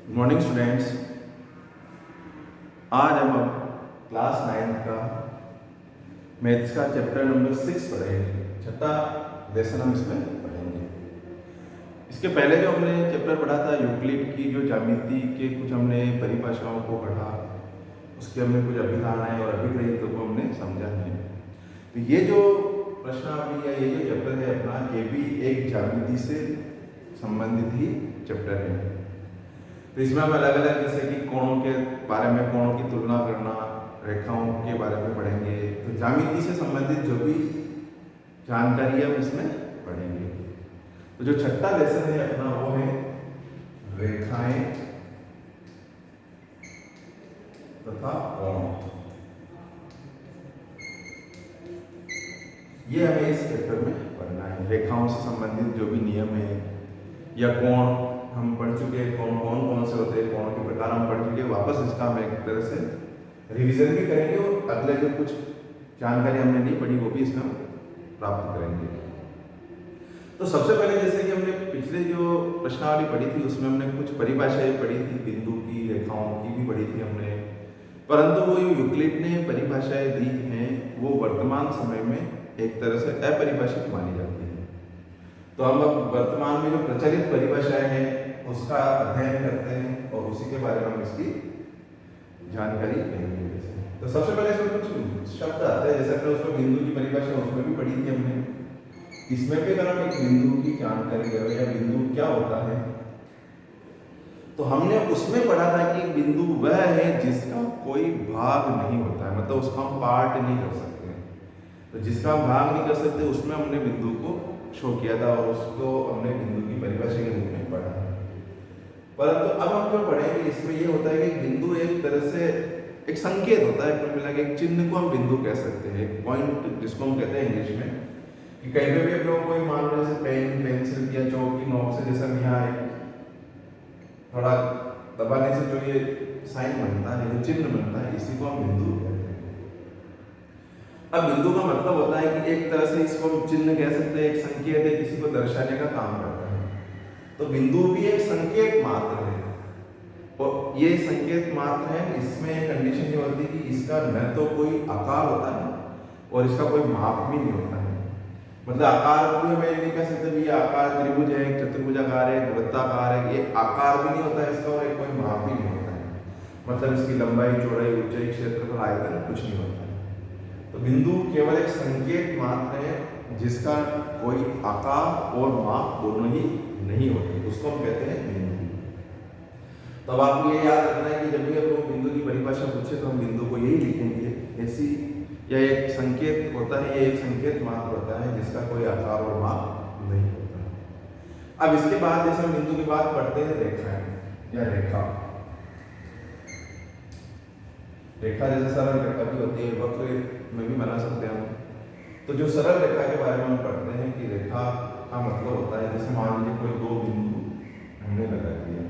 Good morning students. आज हम अब क्लास 9 का मैथ्स का चैप्टर नंबर 6 पढ़ेंगे। छठा लेसन हम इसमें पढ़ेंगे। इसके पहले जो हमने चैप्टर पढ़ा था यूक्लिड की जो ज्यामिति के कुछ हमने परिभाषाओं को पढ़ा, उसके हमने कुछ अभिधारणाएं और अभिग्रहितों को हमने समझा है। तो ये जो प्रश्नावली या ये जो चैप्टर है अपना, ये भी एक ज्यामिति से संबंधित ही चैप्टर है। तो इसमें हम अलग अलग जैसे कि कोणों के बारे में, कोणों की तुलना करना, रेखाओं के बारे में पढ़ेंगे। तो ज्यामिति से संबंधित जो भी जानकारी है हम इसमें पढ़ेंगे। तो जो छठा लेसन है अपना वो है रेखाएं तथा कोण। ये हमें इस चैप्टर में पढ़ना है। रेखाओं से संबंधित जो भी नियम है या कोण हम पढ़ चुके हैं, कौन कौन से होते हैं, कोणों के प्रकार हम पढ़ चुके हैं। वापस इसका हम एक तरह से रिवीजन भी करेंगे और अगले जो कुछ जानकारी हमने नहीं पढ़ी वो भी इसमें हम प्राप्त करेंगे। तो सबसे पहले जैसे कि हमने पिछले जो प्रश्नावली पढ़ी थी उसमें हमने कुछ परिभाषाएं पढ़ी थी, बिंदु की, रेखाओं की भी पढ़ी थी हमने। परंतु वो यूक्लिड ने परिभाषाएं दी हैं वो वर्तमान समय में एक तरह से अपरिभाषित मानी जाती है। तो हम अब वर्तमान में जो प्रचलित परिभाषाएं हैं उसका अध्ययन करते हैं और उसी के बारे में हम इसकी जानकारी लेंगे। तो सबसे पहले इसमें कुछ शब्द आते हैं, जैसे हमने उसमें बिंदु की परिभाषा उसमें भी पढ़ी थी हमने। इसमें भी अगर हम एक बिंदु की जानकारी करें या बिंदु क्या होता है, तो हमने उसमें पढ़ा था कि बिंदु वह है जिसका कोई भाग नहीं होता है, मतलब उसका हम पार्ट नहीं कर सकते। तो जिसका हम भाग नहीं कर सकते उसमें हमने बिंदु को शो किया था और उसको हमने बिंदु की परिभाषा के रूप में पढ़ा। परंतु अब हम जो पढ़ेंगे इसमें ये होता है कि बिंदु एक तरह से एक संकेत होता है, कुल मिला के एक चिन्ह को हम बिंदु कह सकते हैं, एक पॉइंट जिसको हम कहते हैं इंग्लिश में। कि कहीं पे भी हम लोग कोई मान लो जैसे पेन, पेंसिल या चौक की नोक से जैसा यहाँ थोड़ा दबाने से जो ये साइन बनता है, जो चिन्ह बनता है, इसी को हम बिंदु कहते हैं। अब बिंदु का मतलब होता है कि एक तरह से इसको हम चिन्ह कह सकते हैं, एक संकेत है, किसी को दर्शाने का काम करता है। तो बिंदु भी एक संकेत मात्र है और ये संकेत मात्र है। इसमें कंडीशन ये होती है कि इसका न तो कोई आकार होता है और इसका कोई माप भी नहीं होता है। मतलब आकार भी हमें नहीं कह सकते भी ये आकार त्रिभुज है, चतुर्भुजाकार है, वृत्ताकार है, ये आकार भी नहीं होता है इसका और एक कोई माप भी नहीं होता है। मतलब इसकी लंबाई, चौड़ाई, ऊंचाई, क्षेत्रफल, आयतन कुछ नहीं होता है। तो बिंदु केवल एक संकेत मात्र है जिसका कोई आकार और माप दोनों ही नहीं होते, उसको हम कहते हैं बिंदु। तो अब आपको ये याद रखना है कि जब भी आप लोग बिंदु की परिभाषा पूछे तो हम बिंदु को यही लिखेंगे, ऐसी यह एक संकेत होता है, ये एक संकेत मात्र होता है जिसका कोई आकार और माप नहीं होता। अब इसके बाद जैसे हम बिंदु की बात पढ़ते हैं रेखाएं या रेखा। रेखा जैसे सरल रेखा भी होती है, वक्र में भी बना सकते हैं हम। तो जो सरल रेखा के बारे में हम पढ़ते हैं कि रेखा का मतलब होता है जैसे मान लीजिए कोई दो बिंदु हमने लगा दिया।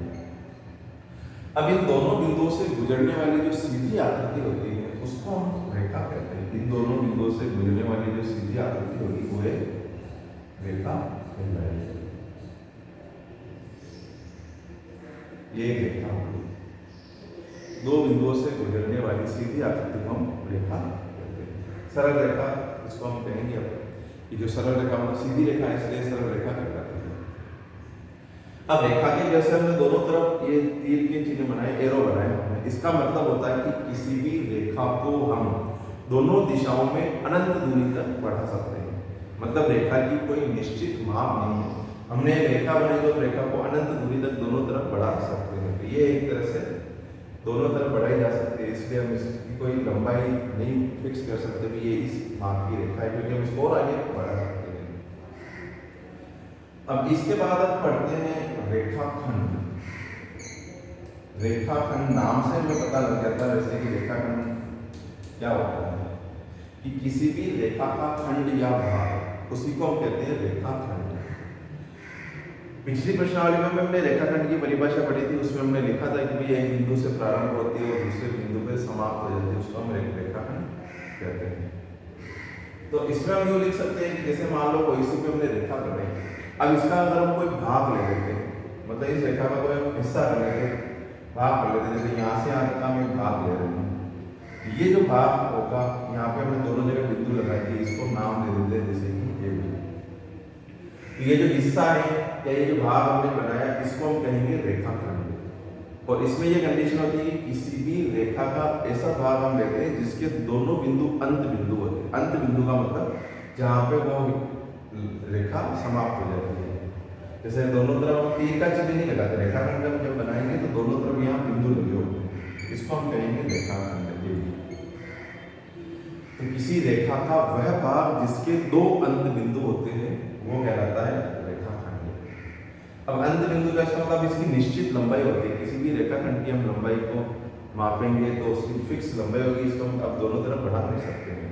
अब इन दोनों बिंदुओं से गुजरने वाली जो सीधी आकृति होती है उसको हम रेखा कहते हैं। इन दोनों बिंदुओं से गुजरने वाली जो सीधी आकृति होगी वो है रेखा कहलाएगी। ये रेखा होगी, दो बिंदुओं से गुजरने वाली सीधी आकृति को हम रेखा कहते हैं। सरल रेखा इसको हम कहेंगे अब कि जो सरल रेखा मतलब सीधी रेखा है इसलिए सरल रेखा कहलाती है। अब रेखा के जैसे हमने दोनों तरफ ये तीर के चिन्ह बनाए, एरो बनाए हमने, इसका मतलब होता है कि किसी भी रेखा को हम दोनों दिशाओं में अनंत दूरी तक बढ़ा सकते हैं। मतलब रेखा की कोई निश्चित माप नहीं है, हमने रेखा बनाई तो रेखा को अनंत दूरी तक दोनों तरफ बढ़ा सकते हैं। तो ये एक तरह से दोनों तरफ बढ़ाई जा सकती है, इसलिए हम इसकी कोई लंबाई नहीं फिक्स कर सकते कि ये इस माप की रेखा है, क्योंकि हम इसको और आगे बढ़ा सकते हैं। अब इसके बाद हम पढ़ते हैं रेखाखंड। रेखाखंड नाम से हमें पता लग जाता है वैसे कि रेखाखंड क्या होता है कि किसी भी रेखा का खंड या भाग, उसी को हम कहते हैं रेखाखंड। पिछली प्रश्नावली में हमने रेखाखंड की परिभाषा पढ़ी थी, उसमें हमने लिखा था कि भाई एक बिंदु से प्रारंभ होती है और दूसरे बिंदु पे समाप्त हो जाती है, उसको हम रेखाखंड कहते हैं। तो इसमें हम यूँ लिख सकते हैं कि जैसे मान लो कोई सी पे हमने रेखा बनाई, अब इसका अगर हम कोई भाग ले लेते हैं, मतलब इस रेखा का कोई हिस्सा ले लेते हैं, भाग कर लेते हैं। जैसे यहाँ से यहाँ तक हम एक भाग ले रहे हैं, ये जो भाग होगा यहाँ पे हमने दोनों जगह बिंदु लगाए थे, इसको नाम दे देते हैं जैसे कि ये भी। तो ये जो हिस्सा है या ये जो भाग हमने बनाया इसको हम कहेंगे रेखाखंड। और इसमें ये कंडीशन होती है कि किसी भी रेखा का ऐसा भाग हम लेते हैं जिसके दोनों बिंदु अंत बिंदु होते हैं। अंत बिंदु का मतलब जहाँ पे वो रेखा समाप्त हो जाती है। जैसे दोनों तरफ तीर का चिन्ह नहीं लगाते, रेखाखंड हम जब बनाएंगे तो दोनों तरफ यहाँ बिंदु लगे होते हैं, इसको हम कहेंगे रेखाखंड। तो किसी रेखा का वह भाग जिसके दो अंत बिंदु होते हैं वो कहलाता है रेखाखंड। अब अंत बिंदु का मतलब इसकी निश्चित लंबाई होती है। किसी भी रेखाखंड की हम लंबाई को मापेंगे तो उसकी फिक्स लंबाई होगी, इसको हम अब दोनों तरफ बढ़ा नहीं सकते हैं।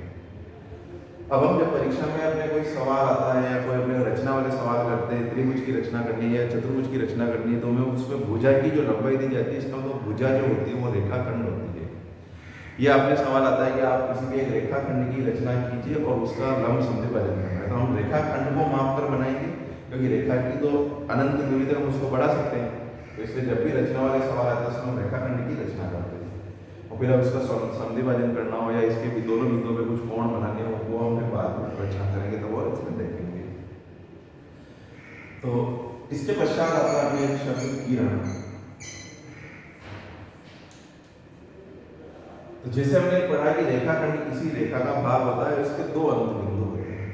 अब हम जब परीक्षा में अपने कोई सवाल आता है या कोई अपने रचना वाले सवाल करते हैं, त्रिभुज की रचना करनी है या चतुर्भुज की रचना करनी है, तो हमें उसमें भुजा की जो लंबाई दी जाती है, इसका मतलब भुजा जो होती है वो रेखाखंड होती है। ये आपने सवाल आता है कि आप किसी भी एक रेखाखंड की रचना कीजिए और उसका लंब समझे वजन करना है, तो हम रेखाखंड को माप कर बनाएंगे, क्योंकि रेखा की तो अनंत दूरी तक हम उसको बढ़ा सकते हैं। तो इसलिए जब भी रचना वाले सवाल आता है उसमें हम रेखाखंड की रचना करते हैं। और फिर अब इसका समझे वजन करना हो या इसके भी दोनों बिंदुओं पे कुछ कोण बनाने हो वो हमने बाद में रचना करेंगे, तो वो इसमें देखेंगे। तो इसके पश्चात आता है एक शब्द किरण। तो जैसे हमने पढ़ा कि रेखाखंड किसी रेखा का भाग होता है, इसके दो अंत बिंदु होते हैं।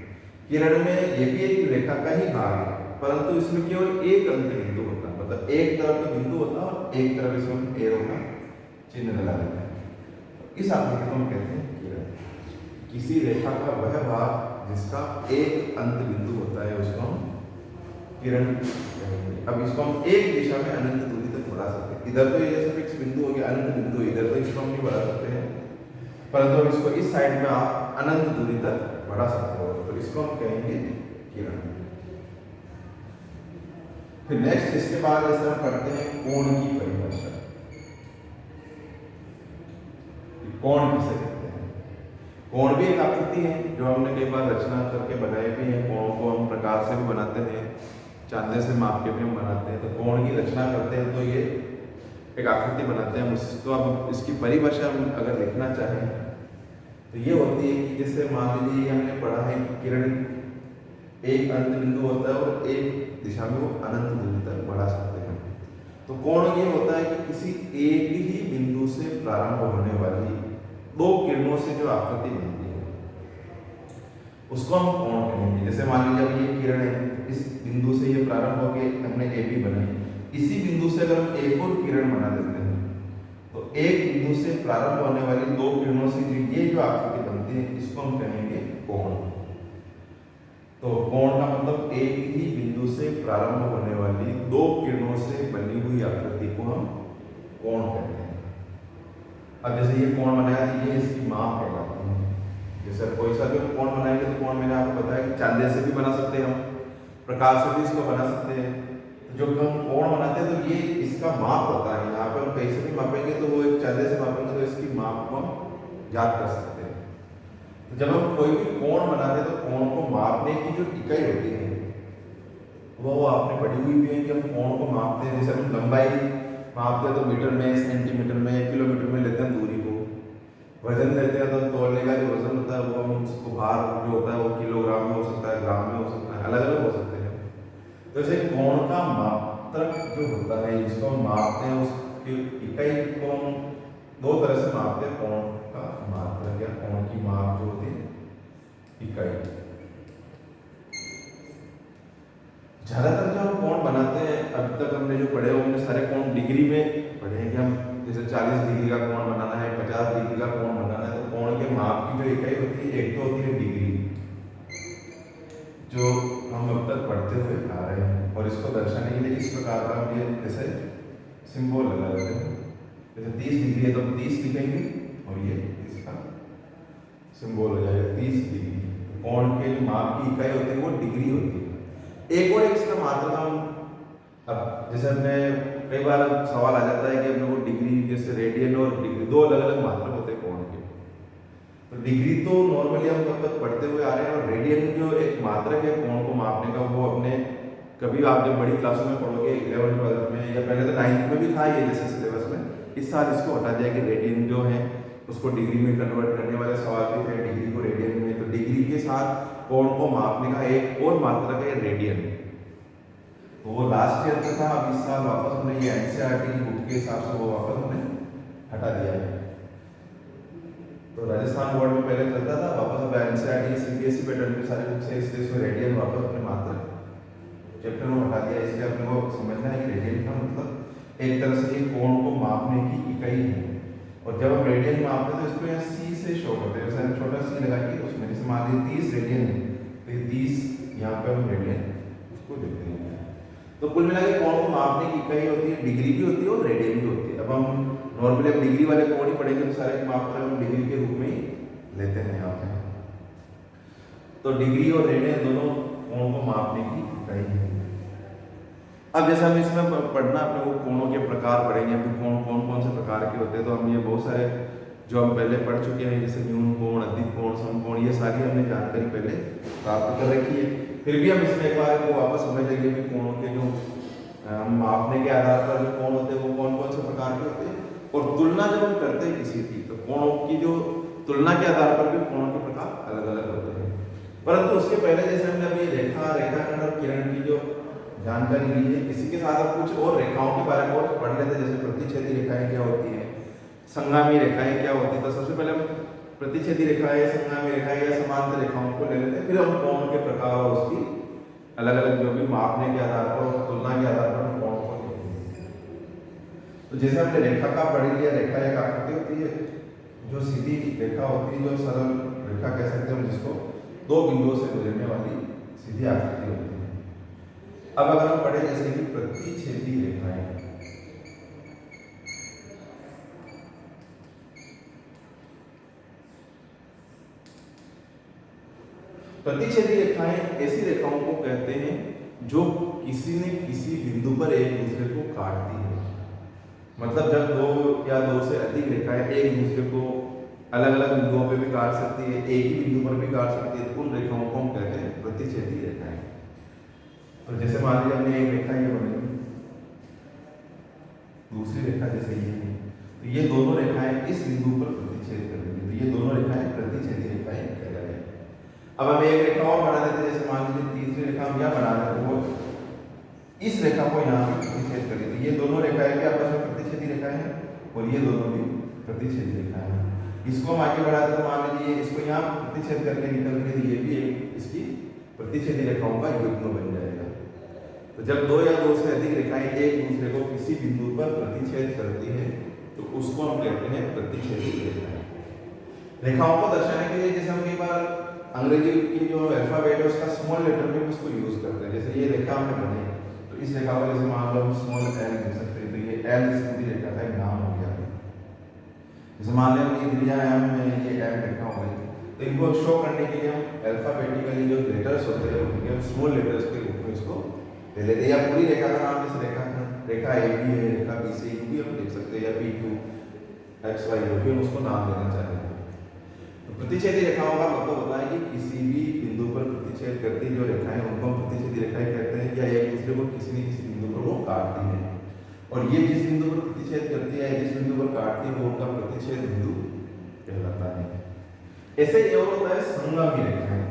किरण में ये भी एक रेखा का ही भाग है, परंतु इसमें केवल एक अंत बिंदु होता है, मतलब एक तरफ तो बिंदु होता है और एक तरफ इसमें एरो का चिन्ह लगा देते हैं। इस आकृति को हम कहते हैं किरण। किसी रेखा का वह भाग जिसका एक अंत बिंदु होता है उसको हम किरण कहेंगे। अब इसको हम एक दिशा में अनंत दूरी तक बढ़ा सकते हैं। इधर तो ये फिक्स बिंदु हो गया अनंत बिंदु, इधर तो इसको हम नहीं बढ़ा सकते हैं, परंतु अब इसको इस साइड में आप अनंत दूरी तक बढ़ा सकते हो, तो इसको हम कहेंगे किरण। फिर नेक्स्ट इसके बाद ऐसे हम पढ़ते हैं कोण की परिभाषा। कोण किसे कहते हैं? कोण भी एक आकृति है जो हमने कई बार रचना करके बनाए भी हैं। कोणों को हम प्रकार से भी बनाते हैं, चांदे से माप के भी हम बनाते हैं। तो कोण की रचना करते हैं तो ये एक आकृति बनाते हैं। उसको अब इसकी परिभाषा हम अगर लिखना चाहें तो ये होती है कि जैसे मान लीजिए हमने पढ़ा है कि किरण एक अंत बिंदु होता है और एक दिशा में वो अनंत दूरी तक बढ़ा सकते हैं। तो कोण ये होता है कि किसी एक ही बिंदु से प्रारंभ होने वाली दो किरणों से जो आकृति बनती है उसको हम कोण कहेंगे। जैसे मान लीजिए अब ये किरण है, इस बिंदु से ये प्रारंभ होकर हमने ए बी बनाई, इसी बिंदु से अगर हम एक और किरण बना देते हैं तो एक बिंदु से प्रारंभ होने वाली दो किरणों से जो आकृति बनती है इसको हम कहेंगे कोण। तो कोण का मतलब एक ही बिंदु से प्रारंभ होने वाली दो किरणों से बनी हुई आकृति को हम कोण कहते हैं। अब जैसे ये कोण बनाया तो ये इसकी माप कहलाती है। जैसे कोई सा भी कोण बनाएंगे तो कोण मैंने आपको बताया कि चांदे से भी बना सकते हैं, हम प्रकाश से भी इसको बना सकते हैं। तो जब हम कोण बनाते हैं तो ये इसका माप होता है। यहाँ पर हम कहीं से भी मापेंगे तो वो एक चांदे से मापेंगे तो इसकी माप को हम याद कर सकते हैं। तो जब हम कोई भी कोण बनाते हैं तो कोण को मापने की जो इकाई होती है वो आपने पढ़ी हुई भी है कि हम कोण को मापते हैं। जैसे हम लंबाई मापते हैं तो मीटर में, सेंटीमीटर में, किलोमीटर में लेते हैं दूरी को। वजन लेते हैं तो तोलने का जो वजन होता है वो हम उसको भार जो होता है वो किलोग्राम में हो सकता है, ग्राम में हो सकता है, अलग अलग हो सकते हैं। तो जैसे कोण का मात्रक जो होता है जिसको हम मापते हैं उसकी इकाई को हम दो तरह से मापते हैं। कोण का मात्रक या कोण की माप जो होती है इकाई। ज्यादातर जो हम कोण बनाते हैं अभी तक हमने जो पढ़े हमने सारे कोण डिग्री में पढ़े हैं कि हम जैसे 40 डिग्री का कोण बनाना है, 50 डिग्री का कोण बनाना है। तो कोण के माप की जो इकाई होती है एक तो होती है डिग्री, जो हम अब तक पढ़ते हुए आ रहे हैं। और इसको दर्शाने के लिए इस प्रकार का हम ये जैसे सिंबल लगा देते हैं। जैसे 30 डिग्री है तो 30 लिखेंगे और ये इसका सिंबल हो जाएगा 30 डिग्री। तो कोण के जो माप की इकाई होती है वो डिग्री होती है। एक और इसका मात्रक हम अब जैसे हमने कई बार सवाल आ जाता है कि अपने को डिग्री जैसे रेडियन और डिग्री दो अलग अलग मात्रक होते हैं कोण के। तो डिग्री तो नॉर्मली हम तब तक पढ़ते हुए आ रहे हैं और रेडियन जो एक मात्रक है कोण को मापने का वो अपने कभी आप जब बड़ी क्लासों में पढ़ोगे 11th 12th में या पहले तो 9th में भी था ये जैसे सिलेबस में, इस साल इसको हटा दिया कि रेडियन जो है उसको डिग्री में कन्वर्ट करने वाले सवाल भी थे, डिग्री को रेडियन में। तो डिग्री के साथ कोण को मापने का एक और मात्रक है रेडियन। तो वो लास्ट ईयर का था, अब इस साल वापस हमने ये एनसीईआरटी की बुक के हिसाब से वो वापस हमने हटा दिया है। तो राजस्थान बोर्ड में पहले चलता था, वापस अब एनसीईआरटी सीबीएसई पैटर्न के सारे बुक से इसलिए रेडियन वापस अपने मात्रक चैप्टर में हटा दिया। इसलिए अपने को समझना है कि रेडियन का मतलब एक तरह से ये कोण को मापने की इकाई है। और जब हम रेडियन मापते हैं तो इसको यहाँ सी से शो करते हैं, जैसे छोटा सी लगा के उसमें जैसे मान लीजिए 30 रेडियन है, तो 30 यहाँ पे हम रेडियन उसको देखते हैं। तो कुल मिला के कोण को मापने की इकाई होती है, डिग्री भी होती है और रेडियन भी होती है। अब हम नॉर्मली अब डिग्री वाले कोण ही पढ़ेंगे तो सारे मापकर हम डिग्री के रूप में ही लेते हैं यहाँ पे। तो डिग्री और रेडियन दोनों कोण को मापने की इकाई है। अब जैसे हम इसमें पढ़ना अपने को कोणों के प्रकार पढ़ेंगे, अभी कोण कौन कौन से प्रकार के होते हैं। तो हम ये बहुत सारे जो हम पहले पढ़ चुके हैं, जैसे न्यून कोण, अधिक कोण, समकोण, ये सारी हमने जानकारी पहले प्राप्त कर रखी है। फिर भी हम इसमें एक बार को वापस समझ लेंगे कि कोणों के जो हम मापने के आधार पर जो कोण होते हैं वो कौन कौन से प्रकार के होते हैं। और तुलना जब हम करते हैं किसी की, तो कोणों की जो तुलना के आधार पर भी कोणों के प्रकार अलग अलग होते हैं। परंतु उसके पहले जैसे हमने अभी रेखाखंड और किरण की जो जानकारी ली है, इसी के साथ अब कुछ और रेखाओं के बारे में और पढ़ लेते हैं। जैसे प्रतिच्छेदी रेखाएं क्या होती हैं, संगामी रेखाएं क्या होती है। तो सबसे पहले हम प्रतिच्छेदी रेखाएं, संगामी रेखाएं या समांतर रेखाओं को ले लेते हैं, फिर हम कोण के प्रकार और उसकी अलग अलग जो भी मापने के आधार पर और तुलना के आधार पर हम कोण को लेते हैं। तो जैसे हमने रेखा का पढ़ लिया, रेखा एक आकृति होती है जो सीधी रेखा होती है, जो सरल रेखा कह सकते हैं हम जिसको, दो बिंदुओं से गुजरने वाली सीधी आकृति होती है। अब अगर हम पढ़े जैसे कि प्रतिच्छेदी रेखाएं, प्रतिच्छेदी रेखाएं ऐसी रेखाओं को कहते हैं जो किसी न किसी बिंदु पर एक दूसरे को काटती है। मतलब जब दो या दो से अधिक रेखाएं एक दूसरे को अलग अलग बिंदुओं पे भी काट सकती है, एक ही बिंदु पर भी काट सकती है, उन रेखाओं को हम कहते हैं प्रतिच्छेदी रेखाएं। तो जैसे मान लीजिए हमने एक रेखा ये बनी, दूसरी रेखा जैसे ये है, तो ये दोनों रेखाएं इस बिंदु पर प्रतिच्छेद कर देंगी, तो ये दोनों रेखाएं प्रतिच्छेदी रेखाएं कहलाएंगी। अब हम एक रेखा और बना देते हैं, जैसे मान लीजिए तीसरी रेखा हम यहाँ बना देते हैं, वो इस रेखा को यहाँ पे प्रतिच्छेद करें, तो ये दोनों रेखाएं भी आपस में प्रतिच्छेदी रेखाएं हैं और ये दोनों भी प्रतिच्छेदी रेखाएं हैं। इसको हम आगे बढ़ाते तो मान लीजिए इसको यहाँ प्रतिच्छेद करके निकल के, ये भी एक इसकी प्रतिच्छेदी रेखाओं का युग्म बन जाएगा। तो जब दो या दो से अधिक रेखाएं एक दूसरे को किसी बिंदु पर प्रतिच्छेद करती है तो उसको हम कहते हैं प्रतिच्छेदी रेखाएं। रेखाओं को दर्शाने के लिए जैसे हम कई बार अंग्रेजी की जो अल्फाबेट है उसका स्मॉल लेटर में उसको यूज करते हैं। जैसे ये रेखा हमने बनाई, तो इस रेखा को जैसे मान लो हम स्मॉल एल लिख सकते हैं, तो ये एल सीधी रेखा का एक नाम हो गया। जैसे मान लें ये दिया है हम ये एल रेखा हो गई, तो इनको शो करने के लिए हम अल्फाबेटिकली जो लेटर्स होते हैं उनके हम स्मॉल लेटर्स के रूप में इसको ले लेते हैं। या पूरी रेखा का नाम जैसे रेखा ए बी है, रेखा बी से भी हम लिख सकते हैं, या पी क्यू एक्स वाई जो भी हम उसको नाम देना चाहते हैं। तो प्रतिच्छेदी रेखाओं का मतलब होता है कि किसी भी बिंदु पर प्रतिच्छेद करती जो रेखाएं उनको हम प्रतिच्छेदी रेखाएं कहते हैं, या एक दूसरे को किसी न किसी बिंदु पर वो काटती है। और ये जिस बिंदु पर प्रतिच्छेद करती है, जिस बिंदु पर काटती है, वो उनका प्रतिच्छेद बिंदु कहलाता है। ऐसे ही और होता है संगामी रेखाएं।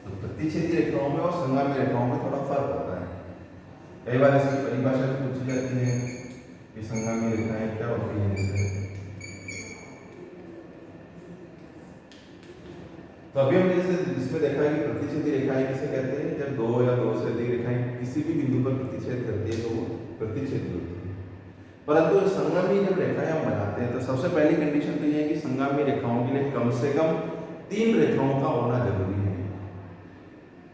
तो प्रतिच्छेदी रेखाओं में और संगामी रेखाओं में थोड़ा फर्क होता है। कई बार इसकी परिभाषा भी पूछी जाती है कि संगामी रेखाएं क्या होती हैं। जैसे तो अभी हमने जैसे इसमें देखा है कि प्रतिच्छेदी रेखाएं किसे कहते हैं, जब दो या दो से अधिक रेखाएं किसी भी बिंदु पर प्रतिच्छेद करती है तो वो प्रतिच्छेदी होती है। परंतु संगामी जब रेखाएं हम बनाते हैं तो सबसे पहली कंडीशन तो ये है कि संगामी रेखाओं के लिए कम से कम 3 रेखाओं का होना जरूरी है।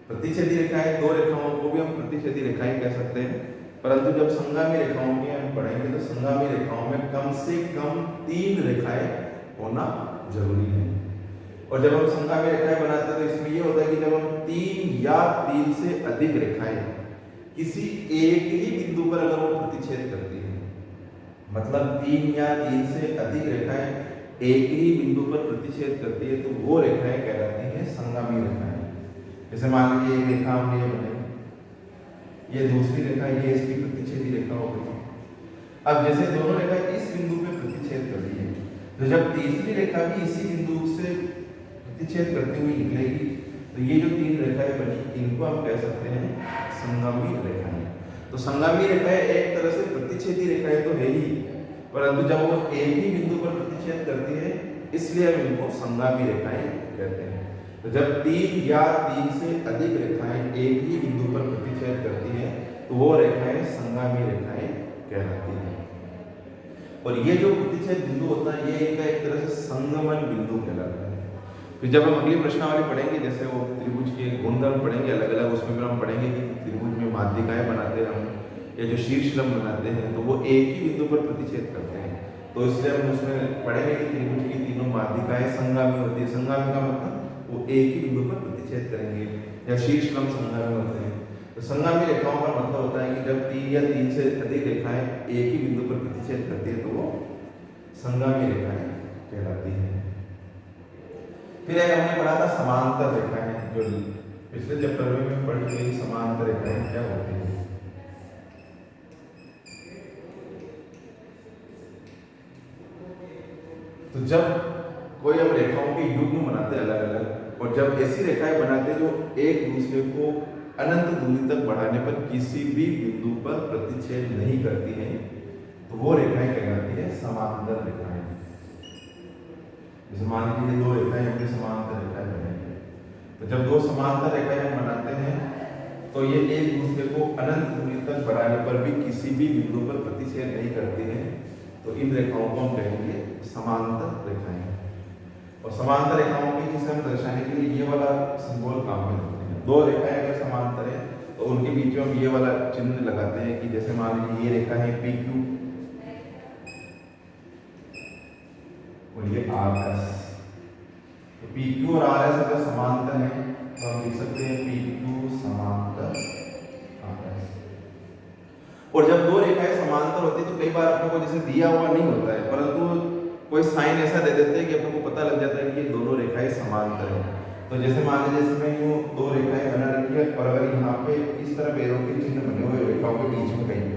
प्रतिच्छेदी रेखाएं 2 रेखाओं को भी हम प्रतिच्छेदी रेखाएं कह सकते हैं, परंतु जब संगामी रेखाओं की हम पढ़ेंगे तो संगामी रेखाओं में कम से कम 3 रेखाएं होना जरूरी है। और जब हम संगामी रेखाएं बनाते हैं तो इसमें यह होता है कि जब हम 3 या 3 से अधिक रेखाएं किसी एक ही बिंदु पर अगर वो प्रतिच्छेद करती है, मतलब 3 या 3 से अधिक रेखाएं एक ही बिंदु पर प्रतिच्छेद करती है, तो वो रेखाएं कहलाती हैं संगामी रेखाएं। जैसे मान लीजिए एक रेखा हमने ये बनाई, ये दूसरी रेखा ये इसकी प्रतिच्छेदी रेखा हो गई। अब जैसे दोनों रेखा इस बिंदु पे प्रतिच्छेद कर रही है, तो जब तीसरी रेखा भी इसी बिंदु से प्रतिच्छेद करती हुई निकलेगी तो ये जो तीन रेखाएं बनी इनको हम कह सकते हैं संगामी रेखाएं। तो संगामी रेखाएं एक तरह से प्रतिच्छेदी रेखाएं तो है ही, परंतु जब वो एक ही बिंदु पर प्रतिच्छेद करती है इसलिए हम इनको संगामी रेखाएं कहते हैं। तो जब तीन या तीन से अधिक रेखाएं एक ही बिंदु पर प्रतिच्छेद करती हैं तो वो रेखाएं संगामी रेखाएं कहलाती हैं। और ये जो प्रतिच्छेद बिंदु होता है ये इनका एक तरह से संगमन बिंदु कहलाता है। फिर जब हम अगली प्रश्नावली पढ़ेंगे, जैसे वो त्रिभुज के गुणधर्म पढ़ेंगे अलग अलग, उसमें फिर हम पढ़ेंगे कि त्रिभुज में माध्यिकाएं बनाते हैं हम या जो शीर्षलंब बनाते हैं तो वो एक ही बिंदु पर प्रतिच्छेद करते हैं। तो इसलिए हम उसमें पढ़ेंगे कि त्रिभुज की तीनों माध्यिकाएं संगामी होती है। संगामी का मतलब वो एक ही बिंदु पर प्रतिच्छेद करेंगे, या शीर्षलंब संगामी होते हैं। तो संगामी रेखाओं का मतलब होता है कि जब तीन या तीन से अधिक रेखाएं एक ही बिंदु पर प्रतिच्छेद करती है तो वो संगामी रेखाएं कहलाती हैं। फिर हमने पढ़ा था समांतर रेखाएं, जो पिछले चैप्टर में पढ़ चुके समांतर रेखाएं क्या होती हैं। तो जब कोई हम रेखाओं के युग्म बनाते हैं अलग अलग, और जब ऐसी रेखाएं बनाते हैं जो एक दूसरे को अनंत दूरी तक बढ़ाने पर किसी भी बिंदु पर प्रतिच्छेद नहीं करती हैं तो वो रेखाएं कहलाती है समांतर रेखाएं। जैसे मान लीजिए दो रेखाएं अपनी समांतर रेखाएं बनेंगी, तो जब दो समांतर रेखाएं हम बनाते हैं तो ये एक दूसरे को अनंत दूरी तक बढ़ाने पर भी किसी भी बिंदु पर प्रतिच्छेद नहीं करती हैं, तो इन रेखाओं को हम कहेंगे समांतर रेखाएं। और समांतर रेखाओं की जिसे हम दर्शाने के लिए ये वाला सिंबल काम में होते हैं। दो रेखाएं अगर समांतर है तो उनके बीच में हम ये वाला चिन्ह लगाते हैं कि जैसे मान लीजिए ये रेखा है PQ और ये RS, तो PQ और RS अगर समांतर है तो हम लिख सकते हैं PQ समांतर RS। और जब दो रेखाएं समांतर होती है तो कई बार अपने को जैसे दिया हुआ नहीं होता है, परंतु कोई साइन ऐसा दे देते हैं कि अपने को पता लग जाता है कि ये दोनों रेखाएं समांतर हैं। तो जैसे मान लीजिए इसमें यूँ दो रेखाएं बना रखी है और अगर यहाँ पे इस तरह एरो के चिन्ह बने हुए रेखाओं के बीच में कहीं पे,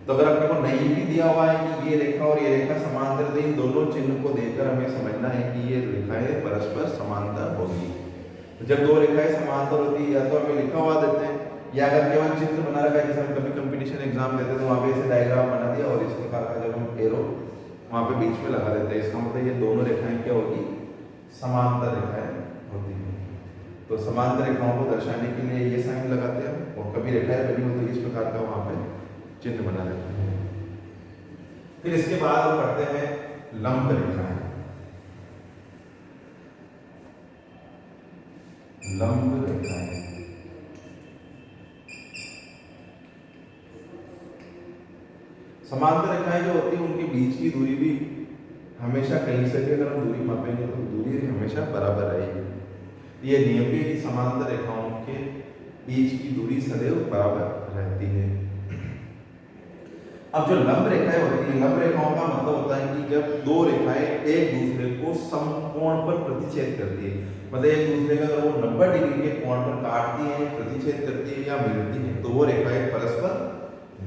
तो अगर अपने को नहीं भी दिया हुआ है कि ये रेखा और ये रेखा समांतर, तो इन दोनों चिन्ह को देखकर हमें समझना है कि ये रेखाएं परस्पर समांतर होगी। तो जब दो रेखाएं समांतर होती है या तो हमें लिखा हुआ देते हैं, या अगर केवल चित्र बना रखा है, जैसे हम कभी कंपटीशन एग्जाम देते हैं तो वहाँ पे ऐसे डायग्राम बना दिया और इस प्रकार का जब हम एरो वहाँ पे बीच में लगा देते हैं, इसका मतलब ये दोनों रेखाएं क्या होगी, समांतर रेखाएं होती है। तो समांतर रेखाओं को दर्शाने के लिए ये साइन लगाते हैं, और कभी रेखाएं बनी हो तो इस प्रकार का वहाँ पे चिन्ह बना देते हैं। फिर इसके बाद हम पढ़ते हैं लंब रेखाएं। लंब रेखाएं समांतर रेखाएं जो होती है उनके बीच की दूरी भी हमेशा कहीं से भी अगर हम दूरी मापेंगे तो दूरी हमेशा बराबर रहेगी। ये नियम है कि समांतर रेखाओं के बीच की दूरी सदैव बराबर रहती है। अब जो लंब रेखाएं होती है, लंब रेखाओं का मतलब होता है कि जब दो रेखाएं एक दूसरे को समकोण पर प्रतिच्छेद करती है, मतलब एक दूसरे का अगर वो 90 डिग्री के कोण पर काटती है, प्रतिच्छेद करती है या मिलती है, तो वो रेखाएं परस्पर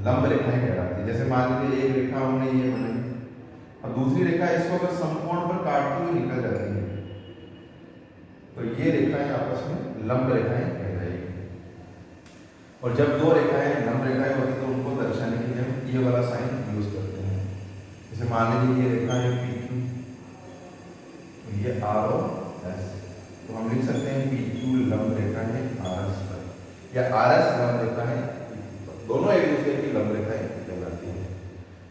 लंब रेखाएं कहलाती है। जैसे मान लीजिए एक रेखा हमने ये बनाई और दूसरी रेखा इसको अगर समकोण पर काटती हुई निकल जाती है तो ये रेखाएं आपस में लंब रेखाएं कहलाएगी। और जब दो रेखाएं लंब रेखाएं होती तो उनको दर्शाने के लिए हम ये वाला साइन यूज करते हैं। जैसे मान लीजिए ये रेखा है PQ, तो ये R और S, तो हम लिख सकते हैं PQ लंब रेखा है RS पर, या RS लंब रेखा है, दोनों एक दूसरे की लंब रेखाएं कहलाती है।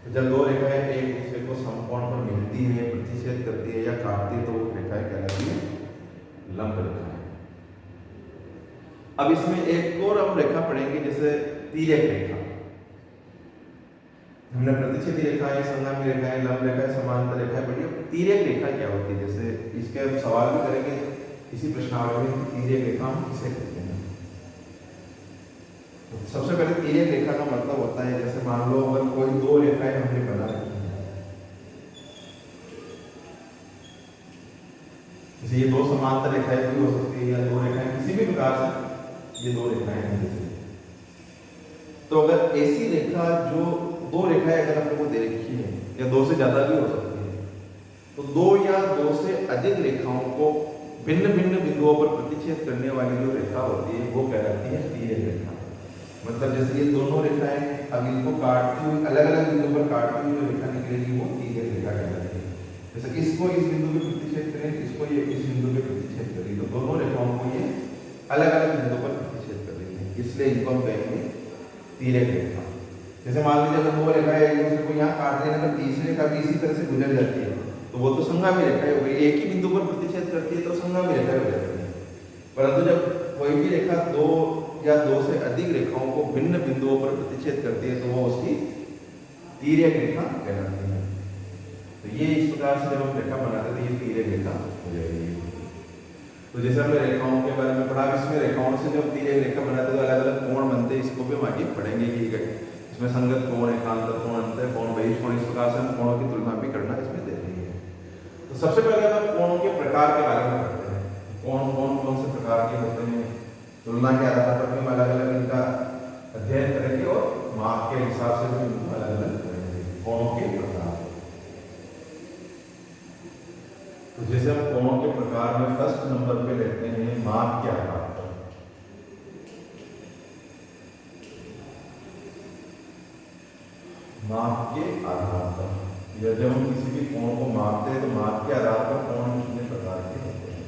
तो जब दो रेखाएं एक दूसरे को समकोण पर मिलती है, प्रतिच्छेद करती है या काटती है तो वो रेखाएं कहलाती है लंब रेखाएं। अब इसमें एक और हम रेखा पढ़ेंगे, जैसे तिर्यक रेखा। हमने प्रतिच्छेदी रेखाएं, संगामी रेखाएं, लंब रेखाएं, समांतर रेखाएं पढ़ी। तिर्यक रेखा क्या होती है, जैसे इसके सवाल भी करेंगे इसी प्रश्नावली में, तिर्यक रेखा हम किसे कहते हैं। तो सबसे पहले तिर्यक रेखा का मतलब होता है, जैसे मान लो अगर कोई दो रेखाएं हमने बना रखी है, जैसे ये दो समांतर रेखाएं भी हो सकती है या दो रेखाएं किसी भी प्रकार से, ये दो रेखाएं हैं जैसे, तो अगर ऐसी रेखा जो दो रेखाएं अगर हम लोग को दे रखी है या दो से ज्यादा भी हो सकती है, तो दो या दो से अधिक रेखाओं को भिन्न भिन्न बिंदुओं पर प्रतिच्छेद करने वाली जो रेखा होती है वो कहलाती है तिर्यक रेखा। मतलब जैसे ये दोनों रेखाएं अब इनको काटती हुई अलग अलग बिंदु पर काटती हुई जो रेखा निकलेगी वो तिर्यक रेखा कहलाती है। जैसे इसको इस बिंदु पे प्रतिच्छेद करें, इसको ये इस बिंदु पे प्रतिच्छेद करें, तो दोनों रेखाओं को ये अलग अलग बिंदु पर प्रतिच्छेद कर रही है, इसलिए इनको हम कहेंगे तिर्यक रेखा। जैसे मान लीजिए अगर दो रेखाएं एक दूसरे को यहाँ काट रही है, अगर तीसरी रेखा भी इसी तरह से गुजर जाती है तो वो तो संगामी रेखा हो गई, एक ही बिंदु पर प्रतिच्छेद करती है तो संगामी रेखा हो जाती है। परंतु जब कोई भी रेखा दो या दो से अधिक रेखाओं को भिन्न बिंदुओं पर प्रतिच्छेद करती है तो वो उसकी तिर्यक रेखा कहलाती है। तो ये इस प्रकार से जब हम रेखा बनाते हैं तो ये तिर्यक रेखा हो जाएगी। तो जैसे हमने रेखाओं के बारे में पढ़ा, इसमें रेखाओं से जब तिर्यक रेखा बनाते हैं तो अलग अलग कोण बनते हैं, इसको भी हम आगे पढ़ेंगे कि इसमें संगत कोण, एकांतर कोण, अंतर कोण, बहिष कोण, इस प्रकार से हम कोणों की तुलना भी करना इसमें देखेंगे। तो सबसे पहले हम कोणों के प्रकार के बारे में पढ़ते हैं, कोण कौन से प्रकार के होते हैं, तुलना के आधार पर हम अलग अलग इनका अध्ययन करेंगे और माप के हिसाब से भी इनको अलग अलग करेंगे कोणों के प्रकार। तो जैसे हम कोणों के प्रकार में फर्स्ट नंबर पे लेते हैं माप के आधार पर। माप के आधार पर या जब हम किसी भी कोण को मापते हैं तो माप के आधार पर कोण कितने प्रकार के होते हैं।